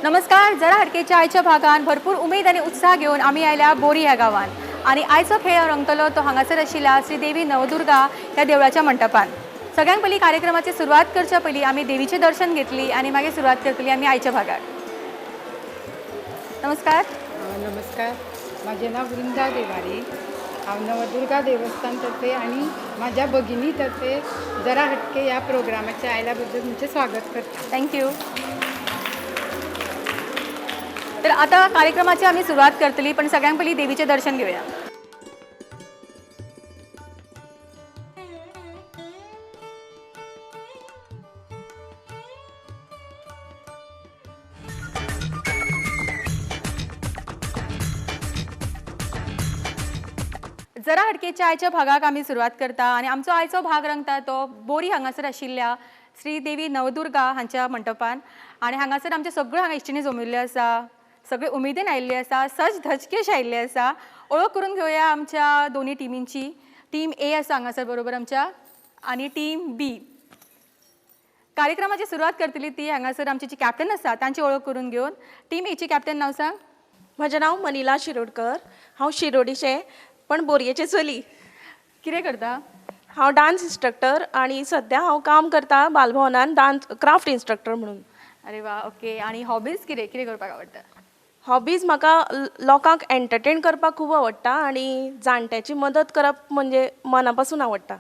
नमस्कार. जरा हटकेच्या आयच्या भागान भरपूर उमेद आणि उत्साह घेऊन आम्ही आयल्या बोरी ह्या गावान आणि आयचो खेळ रंगतलो तो हांगासर आशिल्ल्या श्री देवी नवदुर्गा ह्या देवळाच्या मंडपान. सगळ्यांत पयलीं कार्यक्रमाची सुरवात करच्या पयलीं आमी देवीचें दर्शन घेतली आणि मागीर सुरवात करतली आमी आयच्या भागार. नमस्कार. नमस्कार. माझे नाव वृंदा देवारी. हांव नवदुर्गा देवस्थान तर्फे आणि माझ्या भगिनी तर्फे जरा हटके या प्रोग्रामाचे आयल्याबद्दल तुमचे स्वागत करते. थँक्यू. तर आता कार्यक्रमाची आम्ही सुरुवात करतली पण सगळ्यांत पयलीं देवीचे दर्शन घेऊया. जरा हटकेच्या आयच्या भागाक आमी सुरवात करता आणि आमचो आयचो भाग रंगता तो बोरी हांगासर आशिल्ल्या श्री देवी नवदुर्गा हांच्या मंडपान आणि हांगासर आमचे सगळे हांगा इश्टिणी जमिल्ले आसा, सगळे उमेदीन आयिल्ले आसा, सज धजकेश आयिल्ले आसा. ओळख करून घेवया आमच्या दोन्ही टिमींची. टीम ए आसा हांगासर बरोबर आमच्या आणि टीम बी. कार्यक्रमाची सुरवात करतली ती हांगासर आमची जी कॅप्टन आसा तांची ओळख करून घेवन. टीम एची कॅप्टन नाव सांग. म्हजें नांव मनिला शिरोडकर. हांव शिरोडीचें पण बोरयेचें चली. कितें करता? हांव डान्स इन्स्ट्रक्टर आणि सध्या हांव काम करता बालभवनान डान्स क्राफ्ट इन्स्ट्रक्टर म्हणून. अरे वा. ओके. आणि हॉबीज कितें कितें करपाक आवडटा? हॉबीज म्हाका लोकांक एंटरटेन करपाक खूब आवडटा आणि जाणट्याची मदत करप म्हणजे मना पासून आवडटा.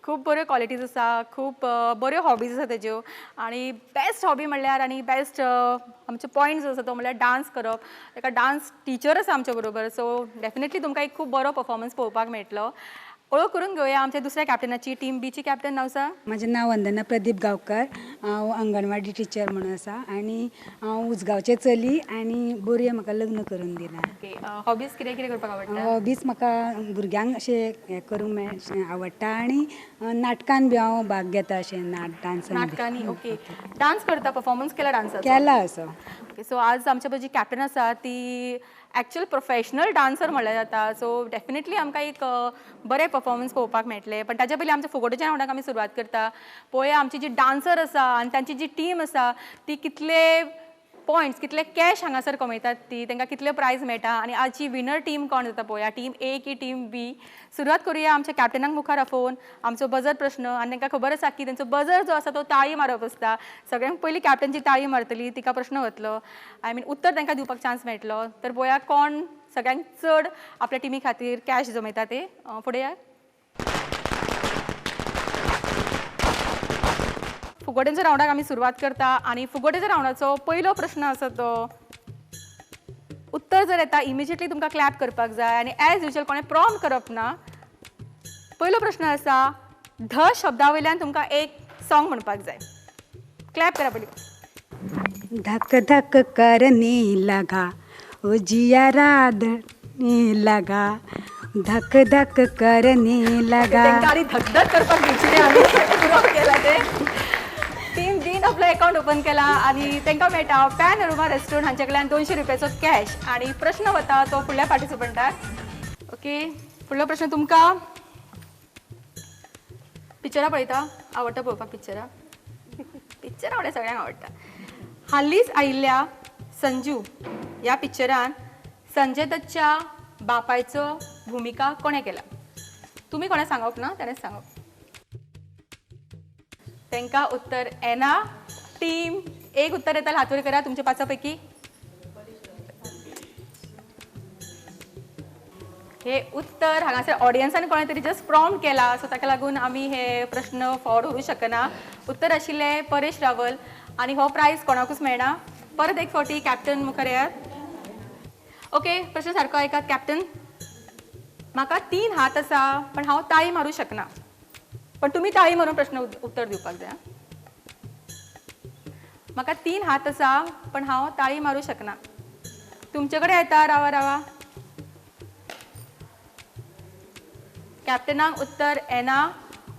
खूप बऱ्यो क्वॉलिटीज आसा, खूप बऱ्यो हॉबीज आसा तेज्यो आणि बेस्ट हॉबी म्हणल्यार आणि बेस्ट आमचे पॉयंट जो आसा तो म्हणल्यार डान्स करप. ताका डान्स टीचर आसा आमच्या बरोबर, सो डेफिनेटली तुमकां एक खूब बरो परफॉर्मन्स पळोवपाक मेळटलो. ओळख करून घेवया आमच्या दुसऱ्या कॅप्टनाची. टीम बीची कॅप्टन नाव सांग. माझे नाव वंदना प्रदीप गांवकर. हांव अंगणवाडी टिचर म्हणून आसा आणि हांव उजगांवचें चली आणि बोरये म्हाका लग्न करून दिलां. ओके. हॉबीज कितें कितें करपाक आवडटा? हॉबीज म्हाका भुरग्यांक अशें हें करूंक आवडटा आणि नाटकान बी हांव भाग घेता अशें डान्सान. नाटकांनी. ओके. डान्स करता, परफॉर्मन्स केला डान्साचो? केला असो. ओके. सो आज आमच्या जी कॅप्टन आसा ती एक्चुअल प्रोफेशनल डान्सर म्हणल्यार जाता. सो डेफिनेटली आमकां एक बरें परफॉर्मन्स पळोवपाक मेळटलें. पण ताच्या पयलीं आमच्या फुगोट्याच्या रावंडाक आमी सुरवात करता. पळोवया आमची जी डान्सर आसा आनी तांची जी टीम आसा ती कितले पॉयंट्स, कितले कॅश हांगासर कमयतात ती, तांकां कितले प्रायज मेळटा आणि आजची विनर टीम कोण जाता पळोवया. टीम ए की टीम बी. सुरवात करुया आमच्या कॅप्टनाक मुखार आफोवन आमचो बजर प्रश्न. आणि तांकां खबर आसा की तांचो बजर जो आसा तो ताळी मारप आसता. सगळ्यांत पयलीं कॅप्टन जी ताळी मारतली तिका प्रश्न वतलो. उत्तर तांकां दिवपाक चान्स मेळटलो. तर पळोवया कोण सगळ्यांत चड आपल्या टिमी खातीर कॅश जमयता ते. फुडें या. फुगोट्यांच्या रावंडाक आमी सुरवात करता आणि फुगोट्याच्या रावंडाचो पयलो प्रश्न आसा तो उत्तर जर येता इमिजिएटली तुमकां क्लॅप करपाक जाय आणि एज युजल कोणें प्रॉम्प्ट करप ना. पयलो प्रश्न आसा ध शब्दा वयल्यान तुमकां एक सॉंग म्हणपाक जाय. क्लॅप करा पयलीं. धक धक करने लगा ओ जिया राधने लगा, धक धक करने लगा. तांकां आनी धकधक करपाक दिवची न्ही आमी. पुरो केला ते. टीम बीन आपलो अकाउंट ओपन केला आणि तांकां मेळटा पॅनोरमा रेस्टॉरंट हांचे कडल्यान 200 रुपयाचो कॅश. आणि प्रश्न वता तो फुडल्या पार्टिसिपंटाक. ओके. फुडलो प्रश्न तुमकां. पिक्चरां पळयता? आवडटा पळोवपाक पिक्चरां? पिक्चर आवडटा, सगळ्यांक आवडटा. हालींच आयिल्ल्या संजू ह्या पिक्चरान संजय दत्तच्या बापायचो भुमिका कोणें केला? तुमी कोणें सांगप ना, ताणेंच सांगप. तांकां उत्तर येना. टीम एक उत्तर येता हात वर करा तुमच्या 5 पैकी. हे उत्तर हांगासर ऑडियन्सान कोणें तरी जस्ट प्रॉम्प्ट केला, सो ताका लागून आमी हे प्रश्न फॉरवर्ड करूं शकना. उत्तर आशिल्लें परेश रावल आणि हो प्रायज कोणाकूच मेळना. परत एक फावटी कॅप्टन मुखार येयात. ओके. प्रश्न सारको आयकात कॅप्टन. म्हाका 3 हात आसा पण हांव ताळी मारूं शकना. पण तुम्ही ताळी मारून प्रश्न उत्तर दिवपाक जाय. म्हाका 3 हात आसा पण हांव ताळी मारूं शकना. तुमचे कडेन येता. रावा रावा. कॅप्टनाक उत्तर येना.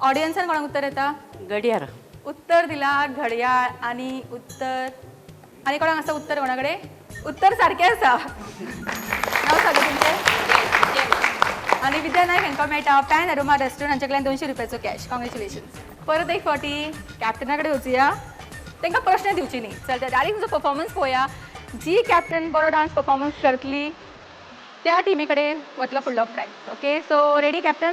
ऑडियन्सान कोणाक उत्तर येता? घडयाळ. उत्तर दिला घडयाळ. आणि उत्तर आणि कोणाक आसा उत्तर कोणा कडेन? उत्तर सारकें आसा. नांव सांगा तुमचें. आणि विद्या नायक हांकां मेळटा पॅनोरमा रेस्टॉरंट हांचे कडल्यान 200 रुपयाचो कॅश. कॉंग्रॅच्युलेशन्स. परत एक फावटी कॅप्टना कडेन वचुया. तांकां प्रश्न दिवची न्ही. चल डायरेक्ट तुजो परफॉर्मन्स पळोवया. जी कॅप्टन बरो डान्स परफॉर्मन्स करतली त्या टिमी कडेन वतलो फुडलो prize. Okay, so ready captain?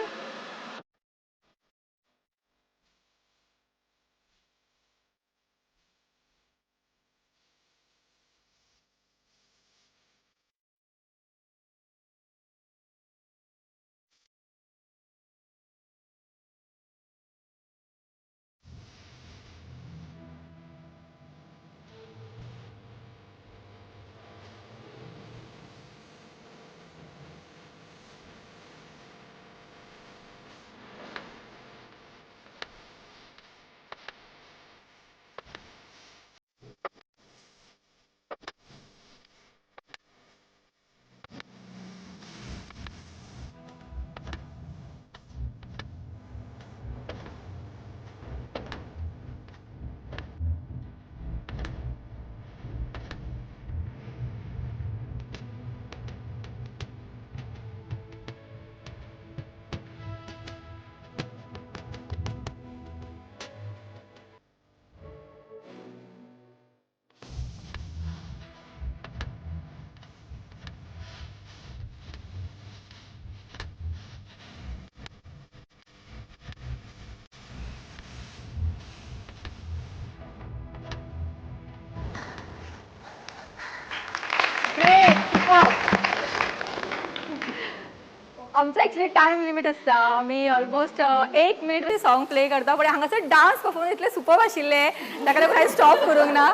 आमचा ॲक्च्युली टायम लिमिट आसता. आमी ऑलमोस्ट 1 मिनिट सॉंग प्ले करता, पण हांगासर डान्स परफॉर्मन्स इतले सुपर आशिल्ले ताका लागून हांवें स्टॉप करूंक ना.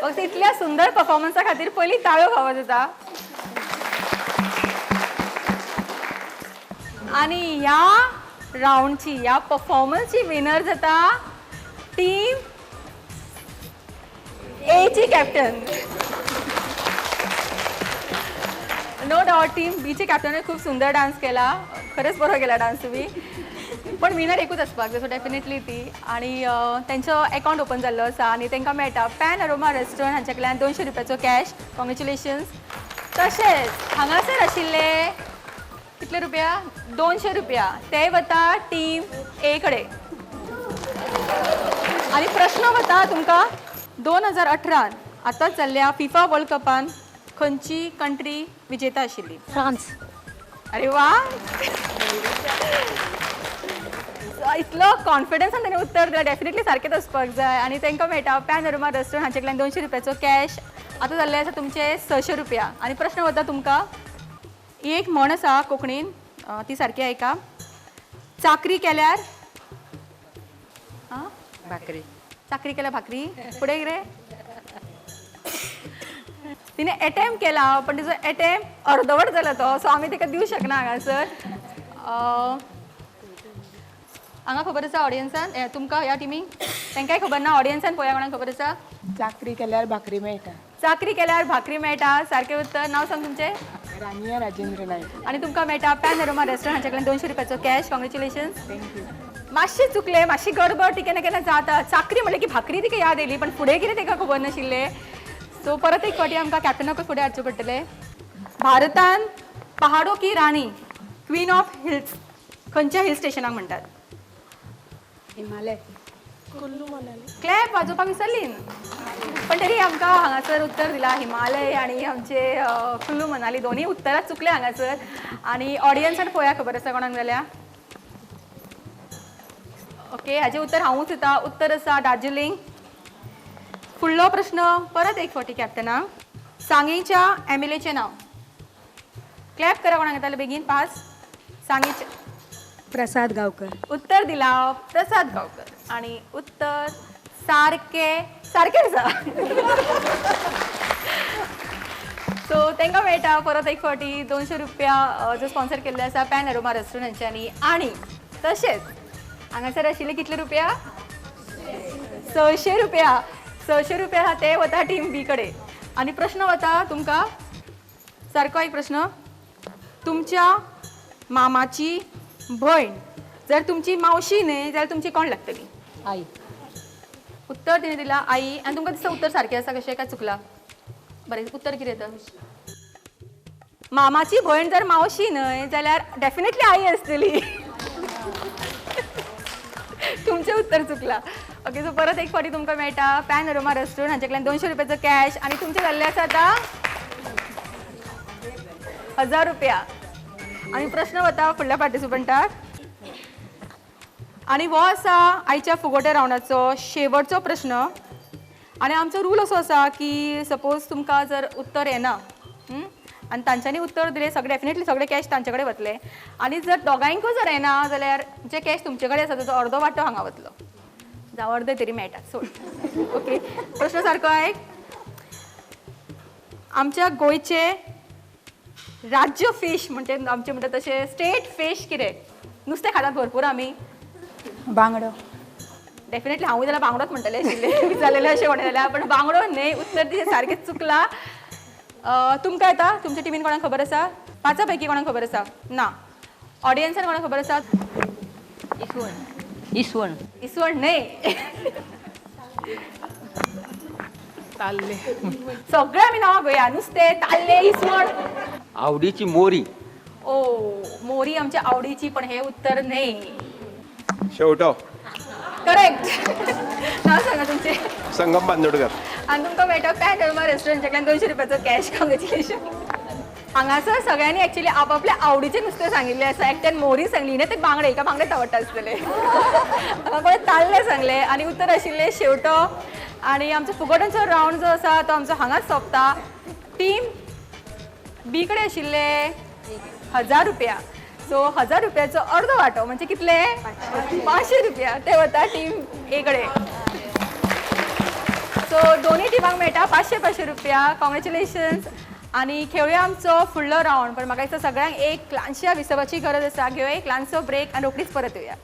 फक्त इतल्या सुंदर परफॉर्मन्सा खातीर पयलीं ताळ्यो खावप जाता. आणि ह्या राऊंडची ह्या परफॉर्मन्सची विनर जाता टीम एची कॅप्टन. नो डाऊट टीम बीचे कॅप्टनने खूप सुंदर डान्स केला. खरंच बरो केला डान्स तुम्ही. पण विनर एकूच आसपाक जाय, सो डेफिनेटली ती. आणि त्यांचं अकाउंट ओपन जाल्लो आसा आणि तांकां मेळटा पॅन अरोमा रेस्टॉरंट हांचे कडल्यान 200 रुपयाचो कॅश. कॉंग्रॅच्युलेशन्स. तशेंच हांगासर आशिल्ले कितले रुपया? 200 रुपया ते वता टीम ए कडे. आणि प्रश्न वता तुमकां 2018 आतांच जाल्ल्या फिफा वर्ल्ड कपान खंयची कंट्री विजेता आशिल्ली? फ्रांस. अरे वा, इतलो कॉन्फिडन्सान ताणें उत्तर दिलें. डेफिनेटली सारकेंच आसपाक जाय. आणि तांकां मेळटा पॅन अरोमा रेस्टॉरंट हांचे कडल्यान 200 रुपयाचो कॅश. आतां जाल्ले आसा तुमचे 600 रुपया. आणि प्रश्न वता तुमकां. ही एक म्हण आसा कोंकणीन, ती सारकी आयका. चाकरी केल्यार भाकरी. चाकरी केल्यार भाकरी. फुडें कितें? तिने अटेम्प्ट केला पण तिचो अटेम्प्ट अर्दवट जालो तो, सो आमी ताका दिवंक शकना हांगासर. हांगा खबर आसा ऑडियन्सान तुमकां ह्या टिमीक? तांकांय खबर ना. ऑडियन्सान पळया कोणाक खबर आसा? चाकरी केल्यार भाकरी मेळटा. चाकरी केल्यार भाकरी मेळटा. सारकें उत्तर. नांव सांग तुमचें? रानिया राजेंद्र नायक. आणि तुमकां मेळटा पॅन अरोमा रेस्टॉरंट हांचे कडल्यान 200 रुपयाचो कॅश. कॉंग्रॅच्युलेशन्स. थँक्यू. मातशें चुकलें, मातशी गडबड ती केन्ना केन्ना जाता. चाकरी म्हणलें की भाकरी तिका याद येयली पण फुडें कितें ताका खबर नाशिल्लें. सो परत एक फावटी आमकां कॅप्टनाकूच फुडें हाडचें पडटलें. भारतान पहाडो की राणी, क्वीन ऑफ हिल्स खंयच्या हिल स्टेशनाक म्हणटात? हिमालय. कुल्लू मनाली. क्लॅप वाजोवपाक विसरली, पण तरी आमकां हांगासर उत्तर दिला हिमालय आणि आमचे कुल्लू मनाली. दोन्ही उत्तरां चुकले हांगासर. आणि ऑडियन्सान पळया खबर आसा कोणाक जाल्या? ओके, हाजें उत्तर हांवूच दिता. उत्तर आसा दार्जिलिंग. फुडलो प्रश्न परत एक फावटी कॅप्टनाक. सांगेच्या MLAचें नांव. क्लॅप करा कोणाक येतालें बेगीन. पास. सांगेचे प्रसाद गांवकर. उत्तर दिला प्रसाद गांवकर. आणि उत्तर सारकें आसा. सो तांकां मेळटा परत एक फावटी 200 रुपया जो स्पॉन्सर केल्ले आसा पॅन अरोमा रेस्टॉरंटांच्यांनी. आणि तशेंच हांगासर आशिल्ले कितले रुपया? 600 रुपया. 600 रुपया आहा ते वता टीम बी कडे. आणि प्रश्न वता तुमकां सारको एक प्रश्न. तुमच्या मामाची भयण जर तुमची मावशी न्हय जाल्यार तुमची कोण लागतली? आई. उत्तर तिने दिला आई. आणि तुमकां दिसता उत्तर सारकें आसा कशें काय चुकला? बरें, उत्तर कितें तर? मामाची भयण जर मावशी न्हय जाल्यार डेफिनेटली आई आसतली. तुमचें उत्तर चुकला. ओके सो परत एक फावटी तुमकां मेळटा पॅनोरमा रेस्टॉरंट हांचे कडल्यान 200 रुपयाचो कॅश आनी तुमचे जाल्ले आसा आतां 1000 रुपया. आनी प्रश्न वता फुडल्या पार्टिसिपंटाक आनी हो आसा आयच्या फुगोट्या रावंडाचो शेवटचो प्रश्न. आनी आमचो रूल असो आसा की सपोज तुमकां जर उत्तर येना आनी तांच्यांनी उत्तर दिलें सगळे डेफिनेटली सगळे कॅश तांचे कडेन वतले आनी जर दोगांयकूय जर येना जाल्यार जे कॅश तुमचे कडेन आसा ताचो अर्दो वांटो हांगा वतलो जावं अर्दे तरी मेळटा. सोड ओके प्रश्न सारको आयक. आमच्या गोंयचे राज्य फीश म्हणजे आमचे म्हणटा तशें स्टेट फीश कितें नुस्तें खातात भरपूर आमी बांगडो. डेफिनेटली हांवूय जाल्यार बांगडोच म्हणटलें आशिल्लें विचारलेलें अशें म्हणलें जाल्यार पण बांगडो न्हय उत्तर तिचें सारकेंच चुकलां. तुमकां येता तुमच्या टिमीन कोणाक खबर आसा 5 पैकी कोणाक खबर आसा ना ऑडियन्सान कोणाक खबर आसा इसवण इसवण न्हय ताल्ले. सगळे आमी नांवां घेवया नुस्तें ताल्ले इसवण आवडीची मोरी ओ मोरी आमच्या आवडीची पण हे उत्तर न्हय. शेवटो करेक्ट. नांव सांगा तुमचें. संगम बांदोडकर. आनी तुमकां मेळटा पॅनोरमा रेस्टॉरंटाकडल्यान 200 रुपयाचो कॅश. कॉंग्रेच्युलेशन. हांगासर सगळ्यांनी एक्चुअली आपापल्या आवडीचे नुस्तें सांगिल्लें आसा. एकट्यान मोरी सांगली न्ही ते बांगडे एका बांगडेच आवडटा आसतले. हांगा कोणें ताल्ले सांगले आनी उत्तर आशिल्लें शेवटो. आनी आमचो फुगोट्यांचो रावंड जो आसा तो आमचो हांगाच सोंपता. टीम बी कडेन आशिल्ले 1000 रुपया. सो 1000 रुपयाचो अर्दो वांटो म्हणजे कितले 500 रुपया ते वता टीम ए कडेन. सो दोन्ही टिमांक मेळटा 500 रुपया. कॉंग्रेच्युलेशन्स. आनी खेळुया आमचो फुडलो रावंड पण म्हाका दिसता सगळ्यांक एक ल्हानशा विसपाची गरज आसा. घेवया एक ल्हानसो ब्रेक आनी रोखडीच परत येवया.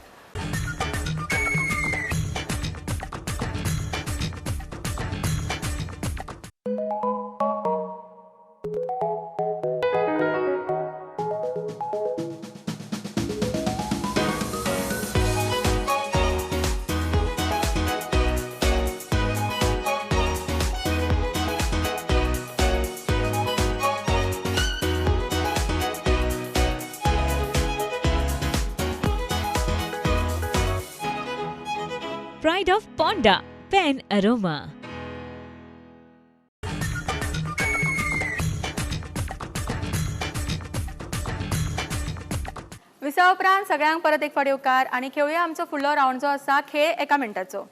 Pride of Ponda, Pen Aroma. Visa उपरांत सगळ्यांक परत एक फावटी उपकार आनी खेळुया आमचो फुडलो रावंड जो आसा खेळ 1 मिनटाचो.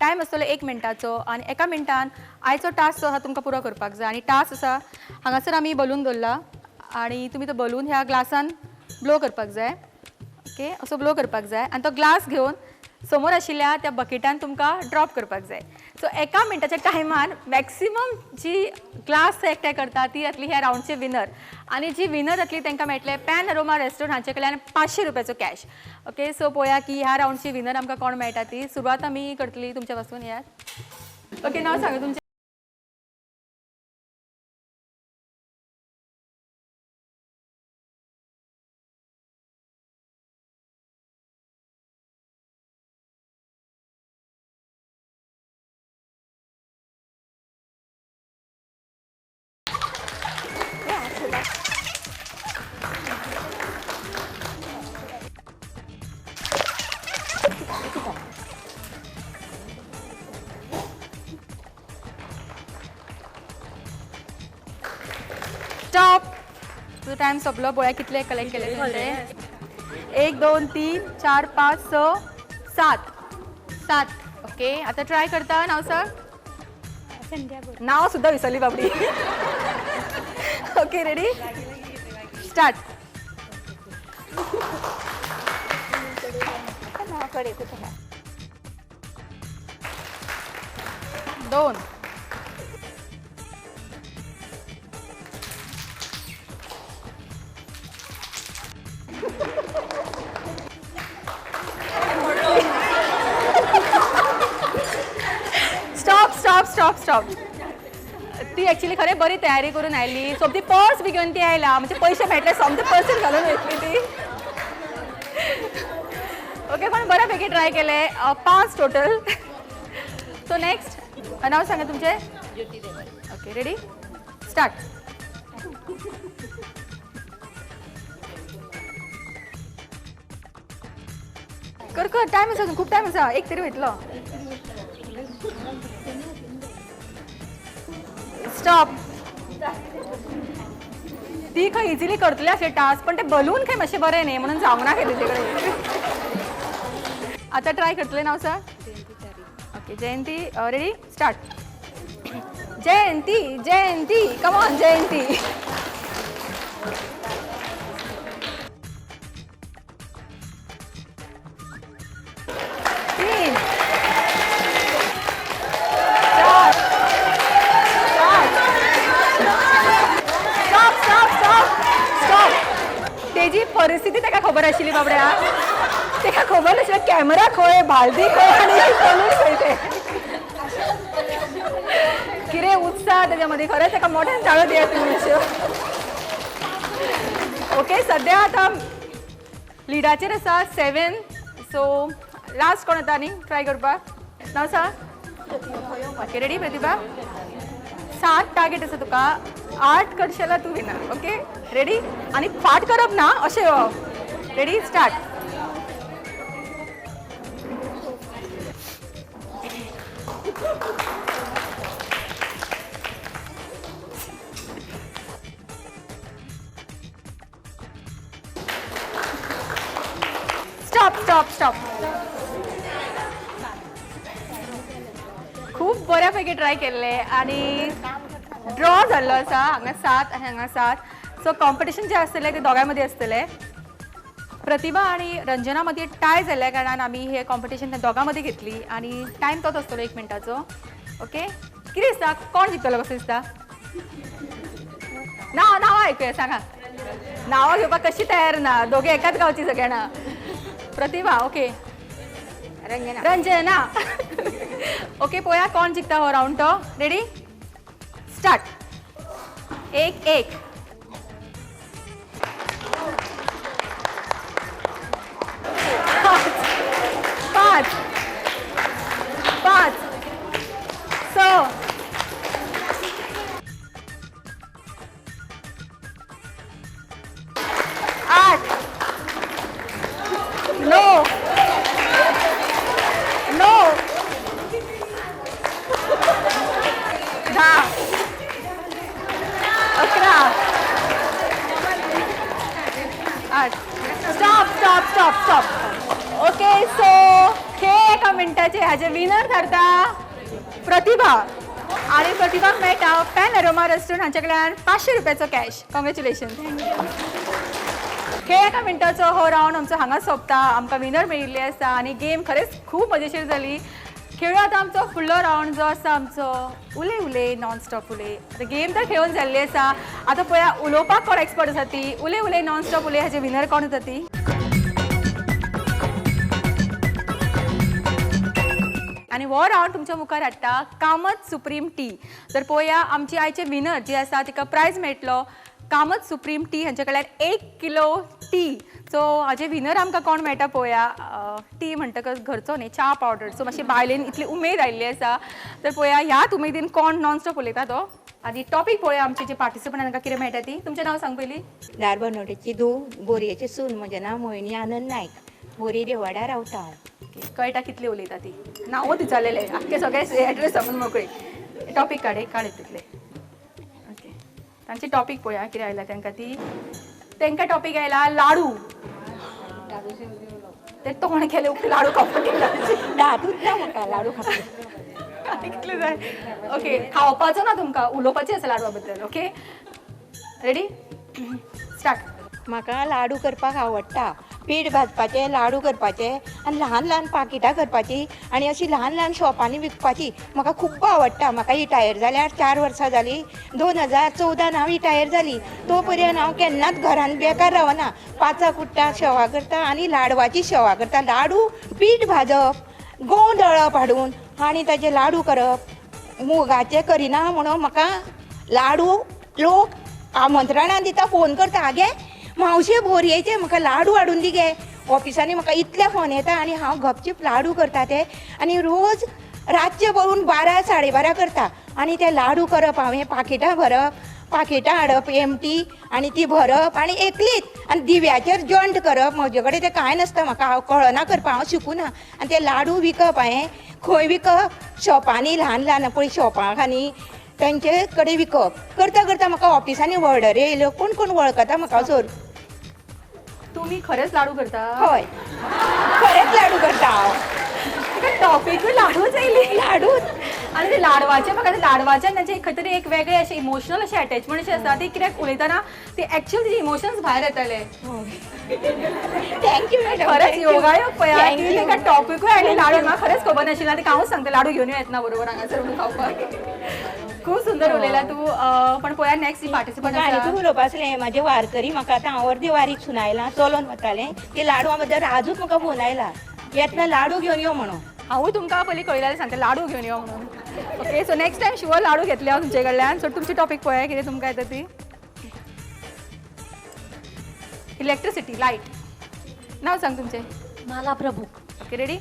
टायम आसतलो 1 मिनटाचो आनी 1 मिनटान आयचो टास्क जो आसा तुमकां पुरो करपाक जाय. आनी टास्क आसा हांगासर आमी बलून दवरला आनी तुमी तो बलून ह्या ग्लासान ब्लो करपाक जाय. ओके असो ब्लो करपाक जाय आनी तो ग्लास घेवन समोर आशिल्ल्या त्या बकेटान तुमकां ड्रॉप करपाक जाय. सो 1 मिनटाच्या टायमान मॅक्सिमम जी ग्लास एकठांय करता ती जातली ह्या रावंडचे विनर. आनी जी विनर जातली तांकां मेळटले पॅन अरोमा रेस्टॉरंट हांचे कडल्यान 500 रुपयाचो कॅश. ओके सो पळोवया की ह्या रावंडची विनर आमकां कोण मेळटा ती. सुरवात आमी करतली तुमच्या पासून यात. ओके नांव सांगा तुमचें. स्टॉप. तुझो टायम सोंपलो. पळोवया कितले कलेक्ट केले तुमचे. 1 2 3 4 5 6 7. ओके आता ट्राय करता. नाव सांग. नाव सुद्धा विसरली बाबडी. Okay ready start. दोन. स्टॉप. ती ॲक्च्युली खरें बरी तयारी करून आयली. सो ती पर्स बी घेवन ती आयला म्हणजे पयशे मेळटले समजे पर्सीन घालून वयतली ती. ओके पण बऱ्यापैकी ट्राय केले. 5 टोटल. सो नेक्स्ट नाव सांगा तुमचे. Okay ready start. कर कर टायम आसा खूप टायम आसा एक तरी वयतलो स्टॉप ती खंय इजिली करतली अशें टास्क पण ते बलून खंय मातशें बरें न्ही म्हणून जावंक ना केलें तेकडे आतां ट्राय करतलें नांव sir okay Jayanti ready start Jayanti Jayanti come on Jayanti तीन चार पाच स्टॉप स्टॉप स्टॉप स्टॉप तेजी परिस्थिती ताका खबर आशिल्ली बाबड्या ताका खबर नाशिल्लें कॅमेरा खंय बालदी खंय आनी बलून खंय ते कितें उत्साह त्याच्यामध्ये खरंच एका मोठ्यान चाळो दिया तुम्ही ओके सध्या आता लिडाचेर आसा 7 सो लास्ट कोण येता न्ही ट्राय करपाक नाव सांग ओके रेडी प्रतिभा 7 टार्गेट आसा तुका 8 करशेला तू विनर ओके रेडी आनी फाट करप ना अशें ready start stop stop stop खूप बऱ्यापैकी ट्राय केल्ले आणि ड्रॉ जाल्लो आसा हांगा 7 आनी हांगा 7 सो कॉम्पिटिशन जे आसतलें ते दोगांय मदीं आसतलें प्रतिभा आणि रंजना मदीं टाय जाल्ल्या कारणान आमी हे कॉम्पिटिशन त्या दोगां मदीं घेतली आणि टायम तोच आसतलो 1 मिनटाचो ओके कितें दिसता कोण जिखतलो कसो दिसता नांव आयकुया सांगा नांवां घेवपाक कशी तयार ना दोगे एकाच गांवची सगळ्यांना प्रतिभा ओके रंजना रंजना ओके पळोवया कोण जिखता हो रावंड तो ready start 1-1 5 6 8 9 11 8 stop okay so हे एका मिनटाचे हाजे विनर ठरता प्रतिभा आणि प्रतिभाक मेळटा पॅन अरोमा रेस्टॉरंट हांचे कडल्यान 500 रुपयाचो कॅश कॉंग्रॅच्युलेशन हे एका मिनटाचो हो रावंड आमचो हांगा सोंपता आमकां विनर मेळिल्ली आसा आनी गेम खरेंच खूब मजेशीर जाली खेळूया आतां आमचो फुडलो रावंड जो आसा आमचो उले उले नॉन स्टॉप उले आतां गेम तर खेळून जाल्ली आसा आतां पळया उलोवपाक कोण एक्सपर्ट आसा ती उले उले नॉन स्टॉप उले हाजे विनर कोण आसा ती आणि वो रावंड तुमच्या मुखार हाडटा कामत सुप्रीम टी तर पळोवया आमची आयचे विनर जी आसा तिका प्रायज मेळटलो कामत सुप्रीम टी हांचे कडल्यान 1 किलो टी सो हाजे विनर आमकां कोण मेळटा पळोवया टी म्हणटकच घरचो न्ही च्या पावडर सो मातशी बायलेन इतली उमेद आयिल्ली आसा तर पळोवया ह्याच उमेदीन कोण नॉन स्टॉप उलयता तो आनी टॉपीक पळोवया आमचे जे पार्टिसिपंट तांकां कितें मेळटा ती तुमचें नांव सांग पयलीं दार बनवडेची धूव बोरयेचे सून म्हजें नांव मोहिनी आनंद नायक बोरी देवाड्या रावता कळटा कितली उलयता ती नांवूच विचारलेले आख्खे सगळे एड्रेस सांगून मोकळी टॉपीक काडे तितले ओके तांची टॉपीक पळोवया कितें आयला तांकां ती तांकां टॉपीक आयला लाडू ते तोंड केले लाडू खावपाक दादूच ना म्हाका लाडू खावपाक कितले जाय ओके खावपाचो ना तुमकां उलोवपाचें आसा लाडवा बद्दल ओके रेडी स्टार्ट म्हाका लाडू करपाक आवडटा पीठ भाजपाचें लाडू करपाचे आनी ल्हान ल्हान पाकिटां करपाची आनी अशी ल्हान ल्हान शॉपांनी विकपाची म्हाका खूब आवडटा म्हाका रिटायर जाल्यार 4 वर्सां जालीं 2014 हांव रिटायर जाली तो पर्यंत हांव केन्नाच घरान बेकार रावना पाचां कुट्टां शेवा करता आनी लाडवाची शेवा करता लाडू पीठ भाजप गंव दळप हाडून आनी ताचे लाडू करप मुगाचे करिना म्हणून म्हाका लाडू लोक आमंत्रणां दिता फोन करता आगे मावशे बोरयेचे म्हाका लाडू हाडून दी गे ऑफिसांनी म्हाका इतले फोन येता आनी हांव गपचीप लाडू करता ते आनी रोज रातचे पळोवन 12 साडे 12 करता आनी ते लाडू करप हांवें पाकिटां भरप पाकिटां हाडप एमटी आनी ती भरप आनी एकलीच आनी दिव्याचेर जॉयंट करप. म्हजे कडेन तें कांय नासता, म्हाका कळना करपा, हांव शिकूना. आनी ते लाडू विकप हांवें खंय विकप, शॉपांनी ल्हान ल्हान पळय शॉपांनी तांचे कडेन विकप. करता करता म्हाका ऑफिसांनी ऑर्डरी येयल्यो, कोण कोण वळखता म्हाका सर. तुम्ही खरेंच लाडू करता? हय, खरेंच लाडू करता हांव. टॉपिकूय लाडूच येयली. लाडूच. आणि ते लाडवाचे म्हाका ते लाडवाच्यान तांचे खंय तरी एक वेगळे अशे इमोशनल अशे अटॅचमेंट अशे आसता, ते कित्याक उलयतना ते एक्चुअल तेजे इमोशन्स भायर येताले. Thank you madam. खरंच योगायोग पळया की ताका टॉपिकूय आनी लाडू म्हाका खरेंच खबर नाशिल्लें. आतां हांवूच सांगता लाडू घेवन येत ना बरोबर हांगासर म्हणून खावपाक. खूब सुंदर उलयला तूं. पण पळया नेक्स्ट पार्टिसिपंट म्हाका आसा. आनीकूय उलोवपा आसलें. म्हाजे वारकरी म्हाका आतां हांव अर्दे वारीक सुनायलां, चलोन वतालें. ते लाडवा बद्दल आजूच म्हाका फोन आयला, येतना लाडू घेवन यो म्हणून. हांवूय तुमकां पयलीं कळयल्यार सांगता लाडू घेवन यो म्हणून. Okay, so next time sure laddu घेतले हांव तुमचे कडल्यान. सो तुमची टॉपिक पळया कितें तुमकां येता ती. Electricity, light. नाव सांग तुमचें. Mala Prabhu. Okay, ready,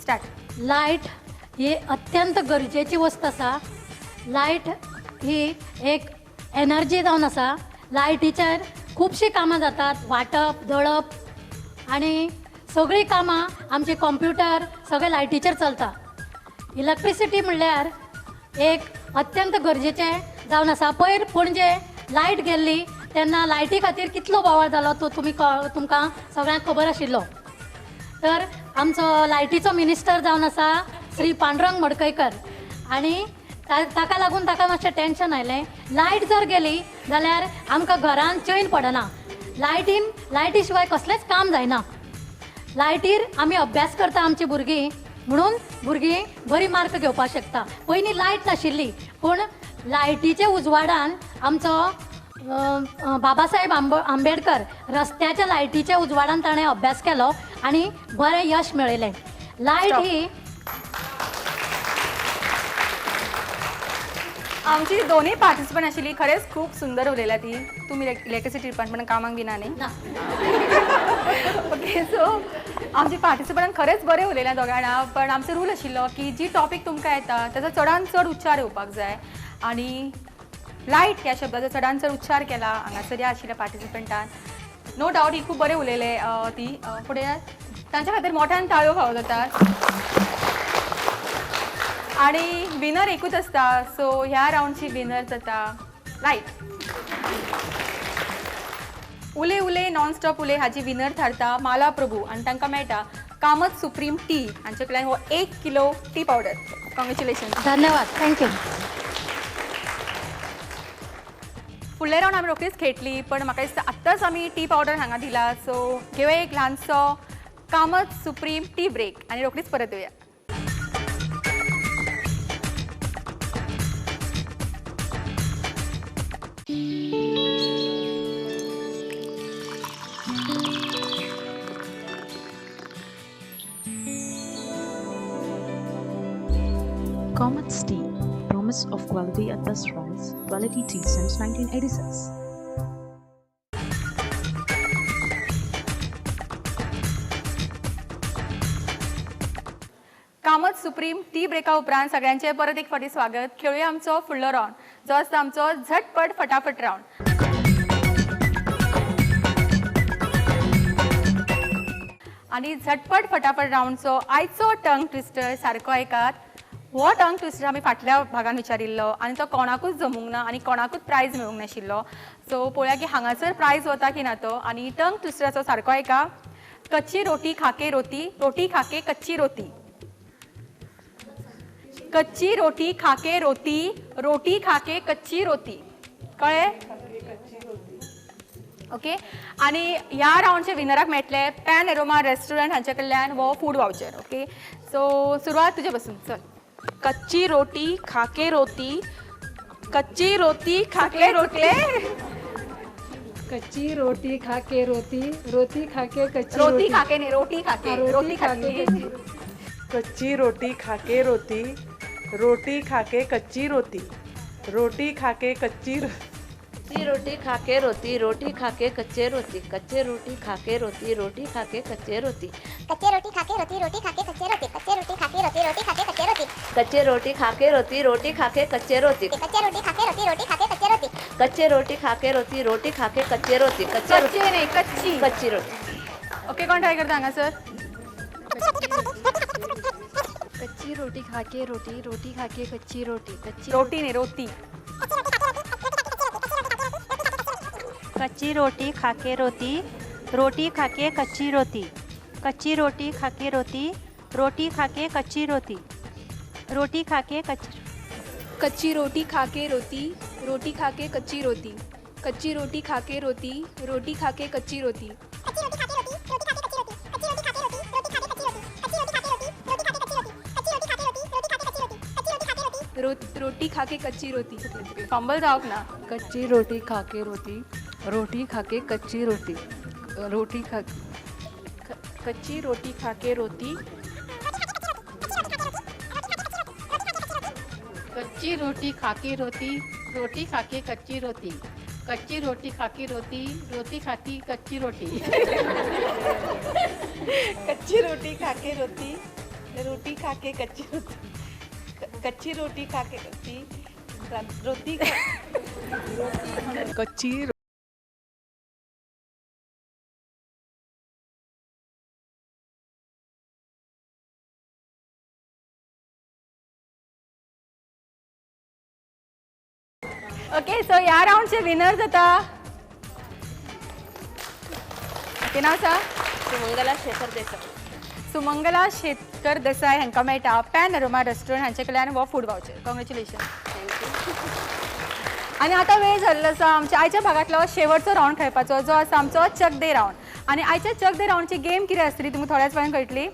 start. Light ही अत्यंत गरजेची वस्त आसा. लायट ही एक एनर्जी जावन आसा. लायटीचेर खुबशीं कामां जातात, वाटप, दळप आनी सगळीं कामां आमचे कॉम्प्युटर सगळे लायटीचेर चलता. इलेक्ट्रिसिटी म्हणल्यार एक अत्यंत गरजेचें जावन आसा. पयर पणजे लायट गेल्ली तेन्ना लायटी खातीर कितलो बोवाळ जालो तो तुमकां सगळ्यांक खबर आशिल्लो. तर आमचो लायटीचो मिनिस्टर जावन आसा श्री पांडुरंग मडकयकर, आनी ताका लागून ताका मातशें टेन्शन आयलें. लायट जर गेली जाल्यार आमकां घरान चैन पडना. लायटी शिवाय कसलेंच काम जायना. लायटीर आमी अभ्यास करता आमची भुरगीं, म्हणून भुरगीं बरी मार्क घेवपाक शकता. पयलीं लायट नाशिल्ली, पूण लायटीच्या उजवाडान आमचो बाबासाहेब आंबेडकर रस्त्याच्या लायटीच्या उजवाडान ताणें अभ्यास केलो आनी बरें यश मेळयलें. लायट ही आमची दोन्ही पार्टिसिपंट आशिल्ली, खरेंच खूब सुंदर उलयल्या ती. तुमी इलेक्ट्रिसिटी डिपार्टमेंटान कामाक बी ना न्ही? ओके, सो आमची पार्टिसिपंटान खरेंच बरें उलयल्या दोगांयना. पण आमचो रूल आशिल्लो की जी टॉपिक तुमकां येता ताचो चडान चड उच्चार येवपाक जाय. आनी लायट ह्या शब्दाचो चडान चड उच्चार केला हांगासर ह्या आशिल्ल्या पार्टिसिपंटान. नो डावट ही खूब बरें उलयले ती. फुडें तांच्या खातीर मोठ्यान ताळयो फावो जातात. आणि विनर एकूच असता, सो ह्या राऊंडची विनर जाता लायट. उले उले नॉन स्टॉप उले हाची विनर थारता माला प्रभू आनी तांकां मेळटा कामत सुप्रीम टी. हांचे कडल्यान हो 1 किलो टी पावडर. कॉंग्रेच्युलेशन. धन्यवाद. थँक्यू. फुडले राऊंड आमी रोखडीच खेळटली, पण म्हाका दिसता आत्ताच आमी टी पावडर हांगा दिला. सो घेवया एक ल्हानसो कामत सुप्रीम टी ब्रेक आनी रोखडीच परत येवया. Comet's Tea, promise of quality at best price. Quality tea since 1986. Kamat supreme tea ब्रेका उपरांत सगळ्यांचे परत एक फावटी स्वागत. खेळूया आमचो फुडलो राऊंड, जो आसता आमचो झटपट फटाफट राऊंड. आनी झटपट फटाफट राऊंडचो आयचो टंग ट्विस्टर सारको ऐकात. हो टंग ट्विस्टर आमी फाटल्या भागान विचारिल्लो आनी तो कोणाकूच जमूंक ना आनी कोणाकूच प्रायज मेळूंक नाशिल्लो. सो पळोवया की हांगासर प्रायज वता की ना तो. आनी टंग ट्विस्टराचो सारको ऐका. कच्ची रोटी खाके रोटी, रोटी खाके कच्ची रोटी. कच्ची रोटी खाके रोटी, रोटी खाके कच्ची रोटी. कळ्ळें? ओके. आनी ह्या राऊंडचे विनराक मेळटले पॅन एरोमा रेस्टॉरंट हांचे कडल्यान हो फूड वाउचर. ओके, सो सुरवात तुजे पासून. चल. कच्ची रोटी खाके रोटी, कच्ची रोटी खाके रोटी. कच्ची रोटी खाके रोटी, रोटी खाके कच्ची रोटी खाके नाही, रोटी खाके, रोटी खाके. कच्ची रोटी खाके रोटी, रोटी खाके कच्ची रोटी, रोटी खाके कच्ची कच्ची रोटी खाके रोटी, रोटी खाके कच्चे रोटी, कच्चे रोटी खाके रोटी, रोटी खाके कच्चे रोटी, कच्चे रोटी खाके रोटी, रोटी खाके कच्चे रोटी, कच्चे रोटी खाके रोटी, रोटी खाके कच्चे रोटी, कच्चे रोटी खाके रोटी, रोटी खाके कच्चे रोटी, कच्चे रोटी खाके रोटी, रोटी खाके कच्चे रोटी, कच्चे रोटी खाके रोटी खाके कच्चे रोटी कच्चे नाही कच्ची कच्ची रोटी ओके कोण ट्राय करता हांगा सर कच्ची रोटी खाके रोटी खाके कच्ची रोटी रोटी नाही रोटी कच्ची रोटी खाके रोटी खाके कच्ची रोटी कच्ची रोटी खाके रोटी खाके कच्ची रोटी खाके कच्ची रोटी खाके रोटी खाके कच्ची रोटी कच्ची रोटी खाके रोटी खाके कच्ची रोटी रोटी खाके कच्ची रोटी फंबल जावक ना कच्ची रोटी खाके रोटी खाके कच्ची रोटी कच्ची रोटी खाके कच्ची रोटी खाके रोटी खाके कच्ची रोटी कच्ची रोटी खाके रोटी खाके कच्ची रोटी कच्ची रोटी खाके रोटी खाके कच्ची रोटी कच्ची रोटी खाके रोटी कच्ची ओके सो ह्या राऊंडचे विनर जाता ओके नाव सा सुमंगला शेखर देसाई सुमंगला शेतकर देसाई हांकां मेळटा पॅन अरोमा रेस्टॉरंट हांचे कडल्यान हो फूड वावचर कॉंग्रॅच्युलेशन आनी आतां वेळ जाल्लो आसा आमच्या आयच्या भागांतलो शेवटचो राऊंड खेळपाचो जो आसा आमचो चक दे राऊंड आनी आयच्या चक दे राऊंडची गेम कितें आसतली तुमकां थोड्याच वेळान कळटली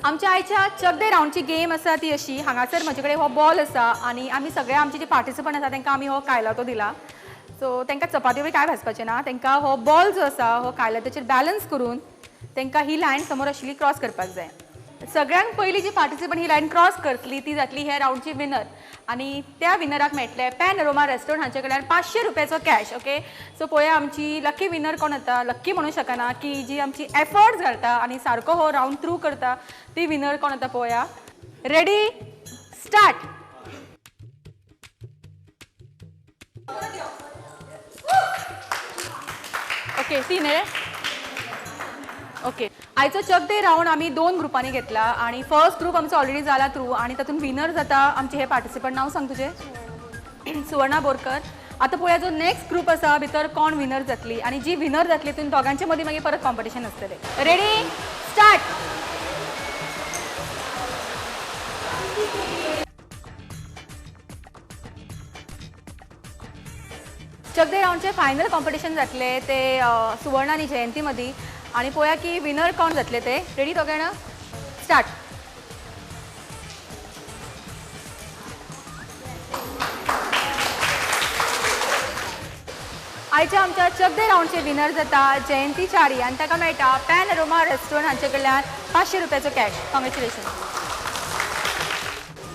आमच्या आयच्या चक दे राऊंडची गेम आसा ती अशी हांगासर म्हजे कडेन हो बॉल आसा आनी आमी सगळे आमचे जे पार्टिसिपंट आसा तांकां आमी हो कायलातो दिला सो तांकां चपात्यो बी कांय भाजपाचें ना तांकां हो बॉल जो आसा हो कायलाताचेर बॅलन्स करून तांकां ही लायन समोर आशिल्ली क्रॉस करपाक जाय सगळ्यांत पयली जी पार्टिसिपंट ही लायन क्रॉस करतली ती जातली हे राऊंडची विनर आनी त्या विनराक मेळटले पॅन अरोमा रेस्टॉरंट हांचे कडल्यान 500 रुपयाचो कॅश ओके सो पळया आमची लकी विनर कोण येता लकी म्हणूं शकना की जी आमची एफर्ट्स घालता आनी सारको हो राऊंड थ्रू करता ती विनर कोण येता पळया रेडी स्टार्ट ओके तीन रे ओके आयचो चक दे राऊंड आमी 2 ग्रुपांनी घेतला आणि फर्स्ट ग्रुप आमचो ऑलरेडी जाला थ्रू आणि तातून विनर जाता आमचे हे पार्टिसिपंट नाव सांग तुझे सुवर्णा बोरकर आता पळया जो नेक्स्ट ग्रुप आसा भितर कोण विनर जातली आणि जी विनर जातली तितून दोगांचे मदीं मागीर परत कॉम्पिटिशन आसतलें रेडी स्टार्ट चक दे राऊंडचे फायनल कॉम्पिटिशन जातले ते सुवर्ण आणि जयंती मदीं आणि पळया की विनर कोण जातले ते रेडी दोघांना स्टार्ट आयच्या आमच्या चक दे राऊंडचे विनर जाता जयंती चारी आणि ताका मेळटा पॅन अरोमा रेस्टॉरंट हांचे कडल्यान 500 रुपयाचो कॅश कॉंग्रॅच्युलेशन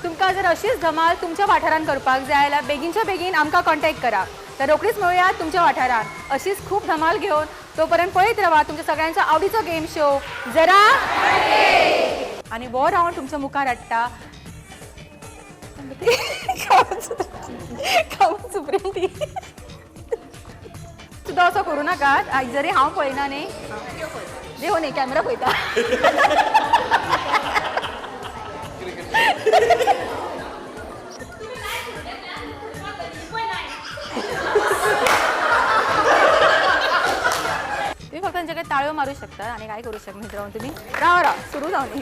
तुमकां जर अशीच धमाल तुमच्या वाठारांत करपाक जाय जाल्यार बेगीनच्या बेगीन आमकां कॉन्टॅक्ट करा तर रोखडीच मेळुया तुमच्या वाठारांत अशीच खूब धमाल घेवन तोपर्यंत पळयत रावा तुमच्या सगळ्यांचो आवडीचो गेम शो जरा आणि वो राऊंड तुमच्या मुखार हाडटा सुप्रियंती सुद्दां असो करूं नाका आयज जरी हांव पळयना न्ही देव न्ही कॅमेरा पळयता तुम्ही फक्त त्यांच्याकडे ताळ्यो मारू शकता आणि काय करू शकता मित्रांनो तुम्ही राहा सुरू जाऊ नये